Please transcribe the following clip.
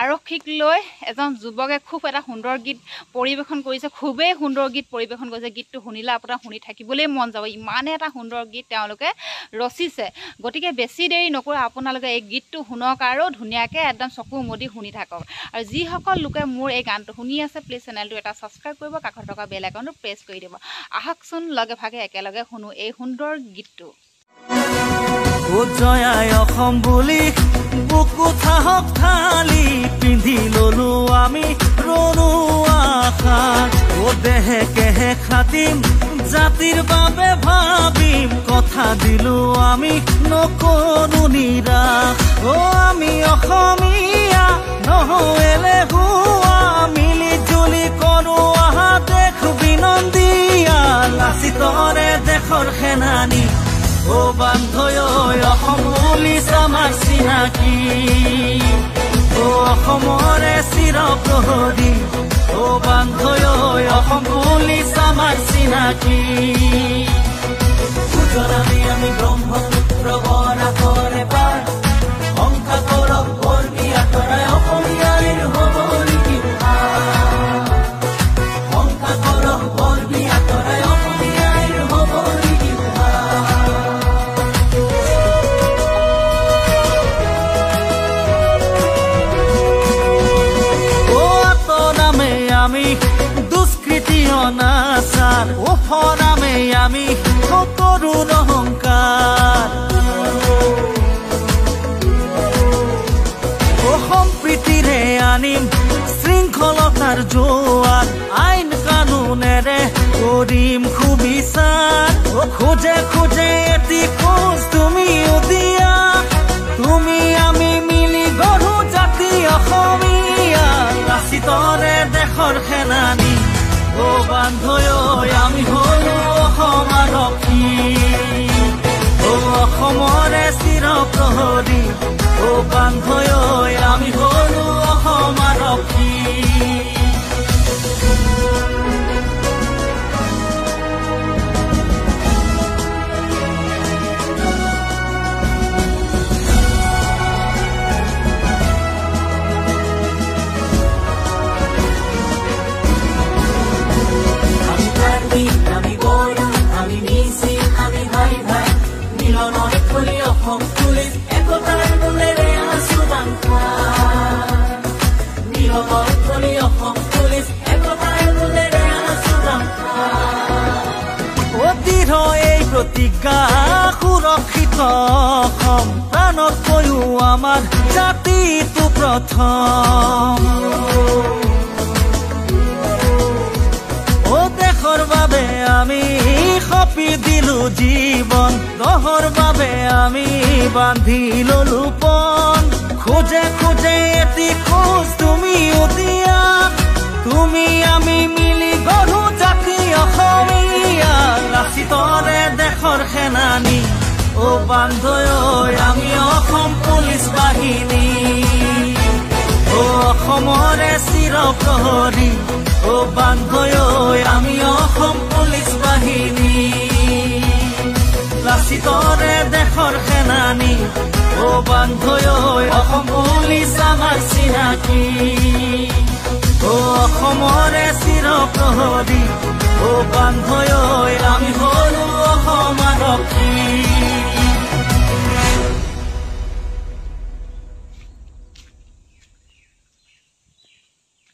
আৰক্ষীক লৈ এজন যুৱকে খুব এটা সুন্দৰ গীত পৰিৱেশন কৰিছে খুবেই সুন্দৰ গীত পৰিৱেশন কৰিছে গীতটো শুনিলে আপোনাৰ শুনি থাকিবলৈ মন যাব ইমানে এটা সুন্দৰ গীত তেওঁলোকে ৰচিছে গতিকে বেছি দেৰি নকৰি আপোনালোকে এই গীতটো শুনক আৰু ধুনীয়াকৈ একদম চকু মুদি শুনি থাকক আৰু যিসকল লোকে মোৰ এই গানটো শুনি আছে প্লিজ চেনেলটো এটা ছাবস্ক্ৰাইব কৰিব কাষত থকা বেল আইকনটো প্ৰেছ কৰি দিব আহকচোন লগে ভাগে একেলগে শুনো এই সুন্দৰ গীতটো জয়াই অসম বুলি বুকু থাহক থালি পিন্ধি ললো আমি ৰণু আশা দেহে কেহে খাটিম জাতিৰ বাবে ভাবিম কথা দিলো আমি নকৰো নিৰাশ আমি অসমীয়া নহলে হুৱা মিলি জুলি কৰো আহা দেশ বিনন্দিয়া লাচিতৰে দেশৰ সেনানী ও বান্ধৈ অসম পুলিচ আমাৰ চিনাকি ও অসমৰে চিৰ প্ৰহৰী ও বান্ধৈ অসম পুলিচ আমাৰ চিনাকি গুজৰাটী আমি ব্ৰহ্মপুত্ৰ বৰাকৰে পাৰ শংকা কৰক বৰ্গী আঁতৰাই অসমীয়াৰ হ'ব নেকি শংকা কৰক বৰ্গী আঁতৰাই অসমীয়াৰ হ'ব নেকি আমি দুষ্কৃতি অনাচাৰ ওফৰামে আমি সকলো অহংকাৰ সম্প্ৰীতিৰে আনিম শৃংখলতাৰ জোৱাৰ আইন কানুনেৰে কৰিম সুবিচাৰ খোজে খোজে এটি খোজ তুমিও দিয়া তুমি আমি মিলি গঢ়ো জাতি অসমীয়া লাচিতৰে দেশৰ সেনানী ও বান্ধৈ আমি হলো অসম আৰক্ষী ও অসমৰে চিৰ প্ৰহৰী ও বান্ধৈ আমি হলো অসম আৰক্ষী প্ৰতিজ্ঞা সুৰক্ষিত অসম প্ৰাণতকৈও আমাৰ জাতিটো প্ৰথম দেশৰ বাবে আমি সপি দিলো জীৱন দহৰ বাবে আমি বান্ধি ললো পণ খোজে খোজে এটি খোজ তুমিও দিয়া তুমি আমি মিলি গঢ়ো জাতি অসমীয়া লাচিতৰে দেশৰ সেনানী ও বান্ধৈ আমি অসম পুলিচ বাহিনী ও অসমৰে চিৰ প্ৰহৰী ও বান্ধৈ আমি অসম পুলিচ বাহিনী লাচিতৰে দেশৰ সেনানী ও বান্ধৈ অসম পুলিচ আমাৰ চিনাকি ও অসমৰে চিৰ প্ৰহৰী ও বান্ধৈ আমি হলো অসম আৰক্ষী